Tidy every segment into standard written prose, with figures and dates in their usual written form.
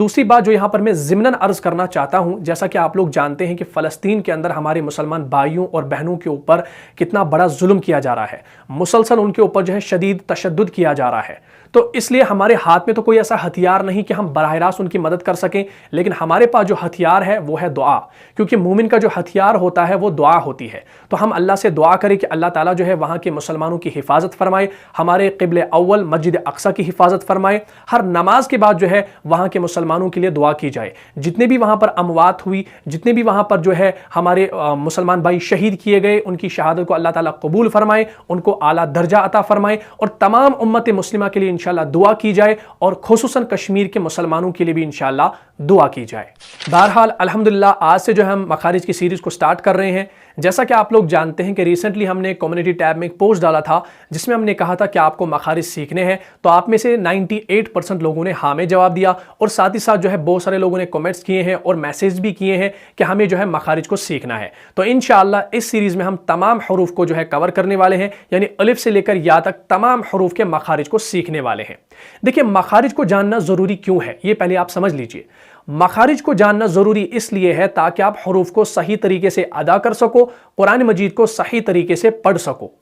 दूसरी बात जो यहाँ पर मैं ज़िमनन अर्ज करना चाहता हूँ, जैसा कि आप लोग जानते हैं कि फ़लस्तीन के अंदर हमारे मुसलमान भाइयों और बहनों के ऊपर कितना बड़ा जुल्म किया जा रहा है, मुसलसल उनके ऊपर जो है शदीद तशद्दुद किया जा रहा है। तो इसलिए हमारे हाथ में तो कोई ऐसा हथियार नहीं कि हम बराह रास्त उनकी मदद कर सकें, लेकिन हमारे पास जो हथियार है वो है दुआ, क्योंकि मोमिन का जो हथियार होता है वो दुआ होती है। तो हम अल्लाह से दुआ करें कि अल्लाह ताला जो है वहाँ के मुसलमानों की हिफाजत फरमाए, हमारे क़िबले अव्वल मस्जिद अक्सा की हिफाजत फरमाए। हर नमाज के बाद जो है वहाँ के मुसलमानों के लिए दुआ की जाए। जितने भी वहाँ पर अमवात हुई, जितने भी वहाँ पर जो है हमारे मुसलमान भाई शहीद किए गए, उनकी शहादत को अल्लाह ताला कबूल फरमाए, उनको आला दर्जा अता फरमाए और तमाम उम्मत मुस्लिमा के लिए इंशाअल्लाह दुआ की जाए और खुसूसन कश्मीर के मुसलमानों के लिए भी इंशाअल्लाह दुआ की जाए। बहरहाल अल्हम्दुलिल्लाह आज से जो हम मखारिज की सीरीज़ को स्टार्ट कर रहे हैं। जैसा कि आप लोग जानते हैं कि रिसेंटली हमने कम्युनिटी टैब में एक पोस्ट डाला था जिसमें हमने कहा था कि आपको मखारिज सीखने हैं, तो आप में से 98% लोगों ने हाँ में जवाब दिया और साथ ही साथ जो है बहुत सारे लोगों ने कमेंट्स किए हैं और मैसेज भी किए हैं कि हमें जो है मखारिज को सीखना है। तो इंशाअल्लाह इस सीरीज़ में हम तमाम हरूफ को जो है कवर करने वाले हैं, यानी अलिफ से लेकर या तक तमाम हरूफ के मखारिज को सीखने वाले हैं। देखिए, मखारिज को जानना ज़रूरी क्यों है ये पहले आप समझ लीजिए। मखारिज को जानना ज़रूरी इसलिए है ताकि आप हरूफ को सही तरीके से अदा कर सको, कुरान मजीद को सही तरीके से पढ़ सको।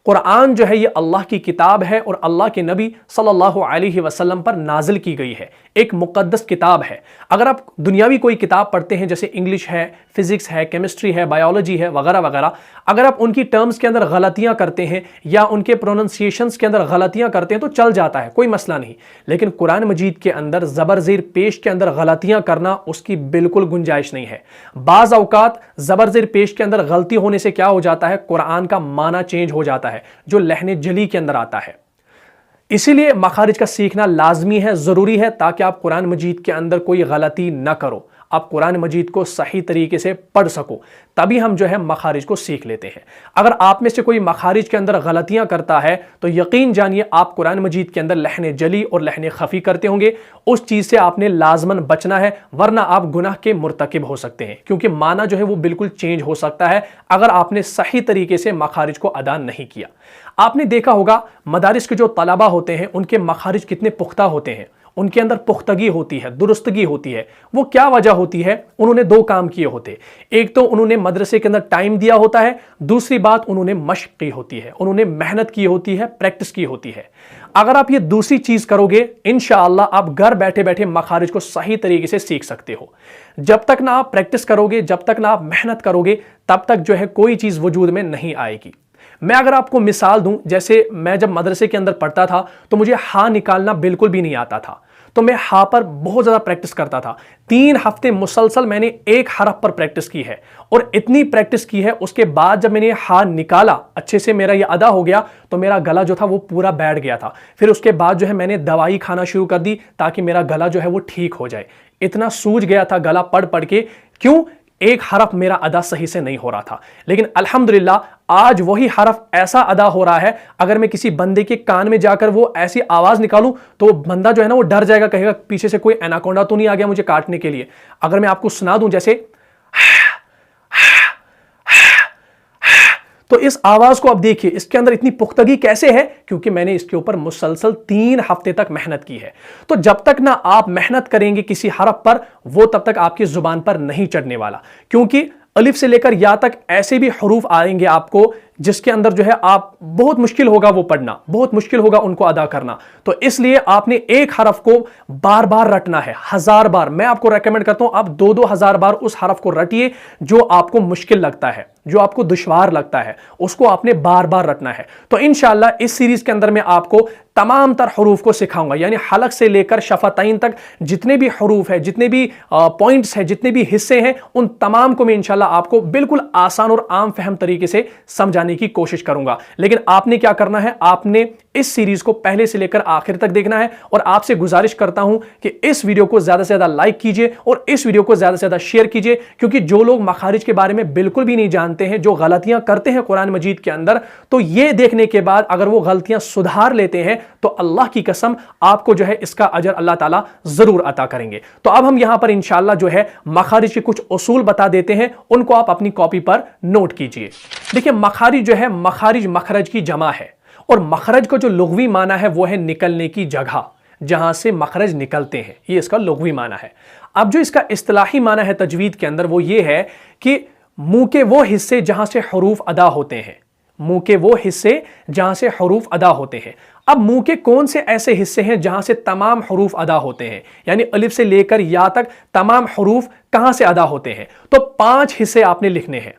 कुरान जो है ये अल्लाह की किताब है और अल्लाह के नबी सल्लल्लाहु अलैहि वसल्लम पर नाजिल की गई है, एक मुक़द्दस किताब है। अगर आप दुनियावी कोई किताब पढ़ते हैं जैसे इंग्लिश है, फिजिक्स है, केमिस्ट्री है, बायोलॉजी है वगैरह वगैरह, अगर आप उनकी टर्म्स के अंदर गलतियां करते हैं या उनके प्रोनाउंसिएशंस के अंदर गलतियां करते हैं तो चल जाता है, कोई मसला नहीं। लेकिन कुरान मजीद के अंदर ज़बर ज़ेर पेश के अंदर गलतियां करना उसकी बिल्कुल गुंजाइश नहीं है। बाज़ औक़ात ज़बर ज़ेर पेश के अंदर गलती होने से क्या हो जाता है, कुरान का माना चेंज हो जाता है जो लहने जली के अंदर आता है। इसीलिए मखारिज का सीखना लाजमी है, ज़रूरी है, ताकि आप कुरान मजीद के अंदर कोई गलती ना करो, आप कुरान मजीद को सही तरीके से पढ़ सको, तभी हम जो है मखारिज को सीख लेते हैं। अगर आप में से कोई मखारिज के अंदर गलतियां करता है तो यकीन जानिए आप कुरान मजीद के अंदर लहने जली और लहने खफी करते होंगे। उस चीज़ से आपने लाजमन बचना है, वरना आप गुनाह के मुर्तकिब हो सकते हैं, क्योंकि माना जो है वो बिल्कुल चेंज हो सकता है अगर आपने सही तरीके से मखारिज को अदा नहीं किया। आपने देखा होगा मदारिस के जो तलबा होते हैं उनके मखारिज कितने पुख्ता होते हैं, उनके अंदर पुख्तगी होती है, दुरुस्तगी होती है। वो क्या वजह होती है, उन्होंने दो काम किए होते। एक तो उन्होंने मदरसे के अंदर टाइम दिया होता है, दूसरी बात उन्होंने मशक़ की होती है, उन्होंने मेहनत की होती है, प्रैक्टिस की होती है। अगर आप ये दूसरी चीज़ करोगे इंशाअल्लाह आप घर बैठे बैठे मखारिज को सही तरीके से सीख सकते हो। जब तक ना आप प्रैक्टिस करोगे, जब तक ना आप मेहनत करोगे, तब तक जो है कोई चीज़ वजूद में नहीं आएगी। मैं अगर आपको मिसाल दूं, जैसे मैं जब मदरसे के अंदर पढ़ता था तो मुझे हा निकालना बिल्कुल भी नहीं आता था, तो मैं हा पर बहुत ज़्यादा प्रैक्टिस करता था। 3 हफ्ते मुसलसल मैंने एक हरफ पर प्रैक्टिस की है और इतनी प्रैक्टिस की है, उसके बाद जब मैंने हा निकाला, अच्छे से मेरा ये अदा हो गया, तो मेरा गला जो था वो पूरा बैठ गया था। फिर उसके बाद जो है मैंने दवाई खाना शुरू कर दी ताकि मेरा गला जो है वो ठीक हो जाए। इतना सूज गया था गला पढ़ पढ़ के, क्यों? एक हरफ मेरा अदा सही से नहीं हो रहा था। लेकिन अल्हम्दुलिल्लाह आज वही हरफ ऐसा अदा हो रहा है, अगर मैं किसी बंदे के कान में जाकर वो ऐसी आवाज निकालूं तो बंदा जो है ना वो डर जाएगा, कहेगा पीछे से कोई एनाकोंडा तो नहीं आ गया मुझे काटने के लिए। अगर मैं आपको सुना दूं जैसे, तो इस आवाज को आप देखिए, इसके अंदर इतनी पुख्तगी कैसे है, क्योंकि मैंने इसके ऊपर मुसलसल 3 हफ्ते तक मेहनत की है। तो जब तक ना आप मेहनत करेंगे किसी हरफ पर, वो तब तक आपकी जुबान पर नहीं चढ़ने वाला, क्योंकि अलिफ से लेकर या तक ऐसे भी हरूफ आएंगे आपको जिसके अंदर जो है आप बहुत मुश्किल होगा वो पढ़ना, बहुत मुश्किल होगा उनको अदा करना। तो इसलिए आपने एक हरफ को बार बार रटना है, 1000 बार। मैं आपको रेकमेंड करता हूं आप 2-2 हज़ार बार उस हरफ को रटिए जो आपको मुश्किल लगता है, जो आपको दुश्वार लगता है, उसको आपने बार बार रटना है। तो इंशाअल्लाह इस सीरीज के अंदर मैं आपको तमाम तर हरूफ को सिखाऊंगा, यानी हलक से लेकर शफतैन तक जितने भी हरूफ है, जितने भी पॉइंट्स है, जितने भी हिस्से हैं, उन तमाम को मैं इंशाअल्लाह आपको बिल्कुल आसान और आम फहम तरीके से समझाने की कोशिश करूंगा। लेकिन आपने क्या करना है, आपने इस सीरीज को पहले से लेकर आखिर तक देखना है। और आपसे गुजारिश करता हूं कि इस वीडियो को ज्यादा से ज्यादा लाइक कीजिए और इस वीडियो को ज्यादा से ज्यादा शेयर कीजिए, क्योंकि जो लोग मखारिज के बारे में बिल्कुल भी नहीं जानते हैं, जो गलतियां करते हैं कुरान मजीद के अंदर, तो ये देखने के बाद अगर वो गलतियां सुधार लेते हैं तो अल्लाह की कसम आपको जो है इसका अजर अल्लाह ताला जरूर अता करेंगे। तो अब हम यहां पर इंशाअल्लाह जो है मखारिज के कुछ उसूल बता देते हैं, उनको आप अपनी कॉपी पर नोट कीजिए। देखिए, मखारिज जो है, मखारिज मखरज की जमा है और मखरज का जो लुग़वी माना है वो है निकलने की जगह। जहां से मखरज निकलते हैं, ये इसका लुग़वी माना है। अब जो इसका इस्तिलाही माना है तजवीद के अंदर वो ये है कि मुंह के वो हिस्से जहां से हरूफ अदा होते हैं, मुंह के वो हिस्से जहां से हरूफ अदा होते हैं। अब मुंह के कौन से ऐसे हिस्से हैं जहां से तमाम हरूफ अदा होते हैं, यानी अलिफ से लेकर या तक तमाम हरूफ कहां से अदा होते हैं? तो 5 हिस्से आपने लिखने हैं।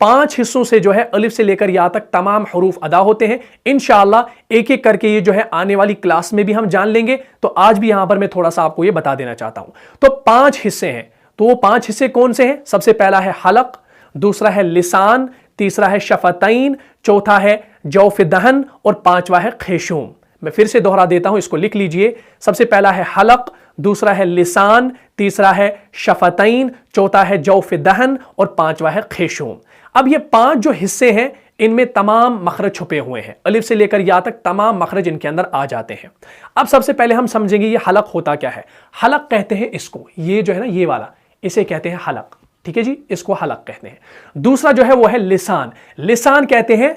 5 हिस्सों से जो है अलिफ से लेकर या तक तमाम हरूफ अदा होते हैं। इंशाअल्लाह एक एक करके ये जो है आने वाली क्लास में भी हम जान लेंगे। तो आज भी यहां पर मैं थोड़ा सा आपको ये बता देना चाहता हूं। तो 5 हिस्से हैं, तो वो 5 हिस्से कौन से हैं? सबसे पहला है हलक, दूसरा है लिसान, तीसरा है शफतैन, चौथा है जौफ दहन और पांचवा है खैशूम। मैं फिर से दोहरा देता हूं, इसको लिख लीजिए। सबसे पहला है हलक, दूसरा है लिसान, तीसरा है शफतैन, चौथा है जौफ दहन और पांचवा है खैशूम। अब ये 5 जो हिस्से हैं इनमें तमाम मखरज छुपे हुए हैं, अलिफ से लेकर या तक तमाम मखरज इनके अंदर आ जाते हैं। अब सबसे पहले हम समझेंगे ये हलक होता क्या है। हलक कहते हैं इसको, ये जो है ना ये वाला, इसे कहते हैं हलक, ठीक है जी, इसको हलक कहते हैं। दूसरा जो है वो है लिसान, लिसान कहते हैं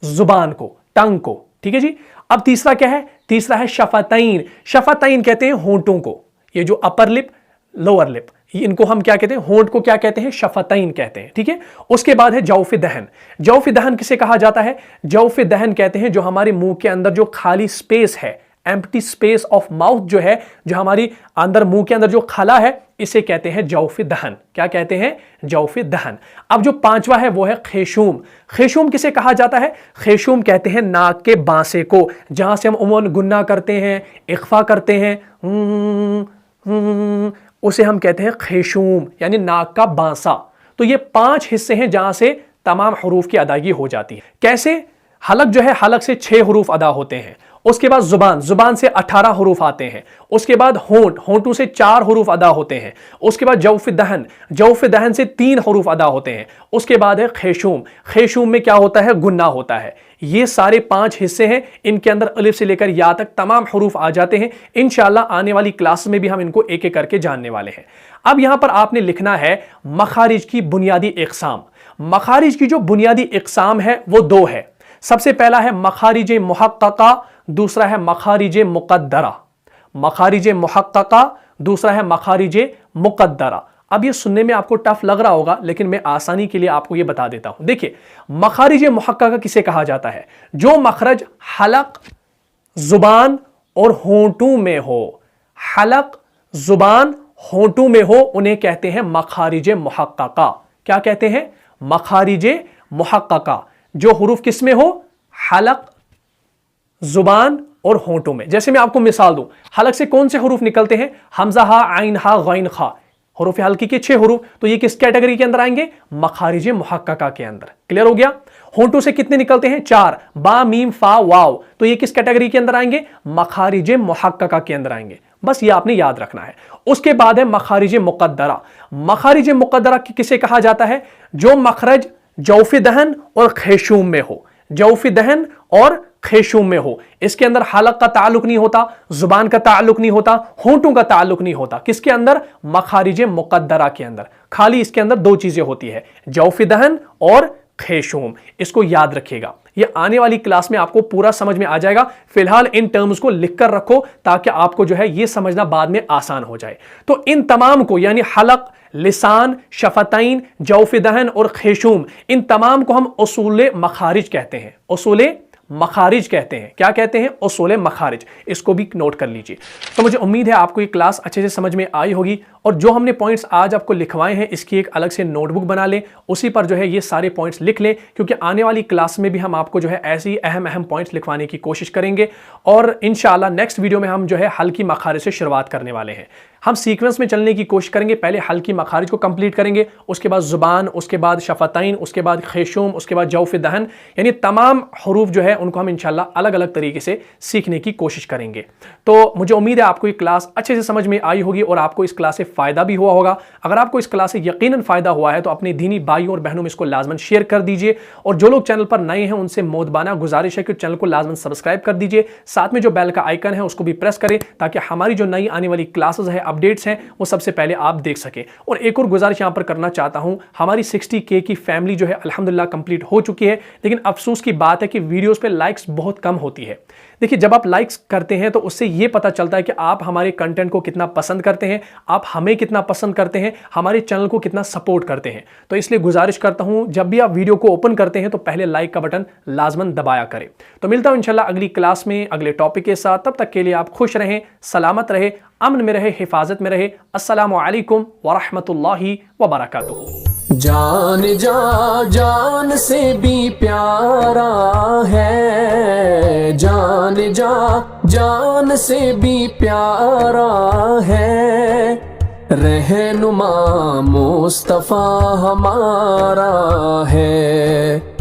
जुबान को, टंग को, ठीक है जी। अब तीसरा क्या है? तीसरा है शफतैन, शफतैन कहते हैं होंठों को, ये जो अपर लिप लोअर लिप, इनको हम क्या कहते हैं? होंठ को क्या कहते हैं? शफतैन कहते हैं, ठीक है। उसके बाद है जौफ दहन, जौफ दहन किसे कहा जाता है? जौफ दहन कहते हैं जो हमारे मुंह के अंदर जो खाली स्पेस है, एम्प्टी स्पेस ऑफ माउथ जो है, जो हमारी अंदर मुंह के अंदर जो खला है, इसे कहते हैं जौफ दहन। क्या कहते हैं? जौफ दहन। अब जो पांचवा है वो है खैशूम, खैशूम किसे कहा जाता है? खैशूम कहते हैं नाक के बांसे को, जहां से हम उमूमन गुन्ना करते हैं, इख्फा करते हैं, उसे हम कहते हैं खैशूम, यानी नाक का बांसा। तो ये 5 हिस्से हैं जहां से तमाम हरूफ की अदायगी हो जाती है। कैसे? हलक जो है, हलक से 6 हरूफ अदा होते हैं। उसके बाद जुबान, जुबान से 18 हरूफ आते हैं। उसके बाद होंठ, होंठों से 4 हरूफ अदा होते हैं। उसके बाद जौफ दहन, जौफ दहन से 3 हरूफ अदा होते हैं। उसके बाद है खैशूम, खैशूम में क्या होता है? गुन्ना होता है। ये सारे 5 हिस्से हैं, इनके अंदर अलिफ से लेकर या तक तमाम हरूफ आ जाते हैं। इंशाअल्लाह आने वाली क्लास में भी हम इनको एक एक करके जानने वाले हैं। अब यहां पर आपने लिखना है मखारिज की बुनियादी इकसाम। मखारिज की जो बुनियादी इकसाम है वो 2 है। सबसे पहला है मखारिज मुहक्कका, दूसरा है मखारिज मुकद्दरा। मखारिज मुहक्कका, दूसरा है मखारिज मुकद्दरा। अब ये सुनने में आपको टफ लग रहा होगा, लेकिन मैं आसानी के लिए आपको ये बता देता हूं। देखिए, मखारिज मुहक्कका किसे कहा जाता है? जो मखरज हलक, जुबान और होंठों में हो, हलक, जुबान, होंठों में हो, उन्हें कहते हैं मखारिज मुहक्कका। क्या कहते हैं? मखारिज मुहक्कका। जो हुरूफ किस में हो? हलक, जुबान और होंठों में। जैसे मैं आपको मिसाल दूं, हलक से कौन से हुरूफ निकलते हैं? हमजा हा, आइन हा, गैन खा, हुरूफ हल्की के 6 हुरूफ। तो ये किस कैटेगरी के अंदर आएंगे? मखारिज मुहक्कका के अंदर। क्लियर हो गया? होंठों से कितने निकलते हैं? 4, बा, मीम, फा, वाव। तो ये किस कैटेगरी के अंदर आएंगे? मखारिज मुहक्कका के अंदर आएंगे। बस ये आपने याद रखना है। उसके बाद है मखारिज मुकद्दरा। मखारिज मुकद्दरा किसे कहा जाता है? जो मखरज जौफ दहन और खैशूम में हो, जौफ दहन और खैशूम में हो। इसके अंदर हलक का ताल्लुक नहीं होता, जुबान का ताल्लुक नहीं होता, होंठों का ताल्लुक नहीं होता। किसके अंदर? मखारिज मुकद्दरा के अंदर। खाली इसके अंदर 2 चीजें होती है, जौफ दहन और खैशूम। इसको याद रखिएगा, ये आने वाली क्लास में आपको पूरा समझ में आ जाएगा। फिलहाल इन टर्म्स को लिखकर रखो ताकि आपको जो है ये समझना बाद में आसान हो जाए। तो इन तमाम को, यानी हलक, लिसान, शफतैन, जौफ दहन और खैशूम, इन तमाम को हम उसूल मखारिज कहते हैं। उसूल मखारिज कहते हैं। क्या कहते हैं? उसूल मखारिज। इसको भी नोट कर लीजिए। तो मुझे उम्मीद है आपको ये क्लास अच्छे से समझ में आई होगी, और जो हमने पॉइंट्स आज आपको लिखवाए हैं इसकी एक अलग से नोटबुक बना लें, उसी पर जो है ये सारे पॉइंट्स लिख लें, क्योंकि आने वाली क्लास में भी हम आपको जो है ऐसे ही अहम पॉइंट्स लिखवाने की कोशिश करेंगे। और इंशाअल्लाह नेक्स्ट वीडियो में हम जो है हल्की मखारिज से शुरुआत करने वाले हैं। हम सीक्वेंस में चलने की कोशिश करेंगे। पहले हल्की मखारिज को कंप्लीट करेंगे, उसके बाद जुबान, उसके बाद शफतैन, उसके बाद खैशूम, उसके बाद जौफ दहन, यानी तमाम हरूफ जो है उनको हम इंशाल्लाह अलग अलग तरीके से सीखने की कोशिश करेंगे। तो मुझे उम्मीद है आपको ये क्लास अच्छे से समझ में आई होगी और आपको इस क्लास से फ़ायदा भी हुआ होगा। अगर आपको इस क्लास से यकीनन फ़ायदा हुआ है तो अपने दीनी भाइयों और बहनों में इसको लाजमन शेयर कर दीजिए, और जो लोग चैनल पर नए हैं उनसे मोदबाना गुजारिश है कि चैनल को लाजमन सब्सक्राइब कर दीजिए। साथ में जो बेल का आइकन है उसको भी प्रेस करें ताकि हमारी जो नई आने वाली क्लासेस है, अपडेट्स हैं, वो सबसे पहले आप देख सके। और एक और गुजारिश यहां पर करना चाहता हूं, हमारी 60K की फैमिली जो है अल्हम्दुलिल्लाह कंप्लीट हो चुकी है, लेकिन अफसोस की बात है कि वीडियोस पे लाइक्स बहुत कम होती है। देखिए, जब आप लाइक्स करते हैं तो उससे ये पता चलता है कि आप हमारे कंटेंट को कितना पसंद करते हैं, आप हमें कितना पसंद करते हैं, हमारे चैनल को कितना सपोर्ट करते हैं। तो इसलिए गुजारिश करता हूं, जब भी आप वीडियो को ओपन करते हैं तो पहले लाइक का बटन लाजमन दबाया करें। तो मिलता हूं इंशाल्लाह अगली क्लास में अगले टॉपिक के साथ। तब तक के लिए आप खुश रहें, सलामत रहे, अमन में रहे, हिफाजत में रहे। अस्सलामु अलैकुम वरहमतुल्लाहि वबरकातुहू। जान जा जान से भी प्यारा है, जान जा जान से भी प्यारा है, रहनुमा मुस्तफा हमारा है।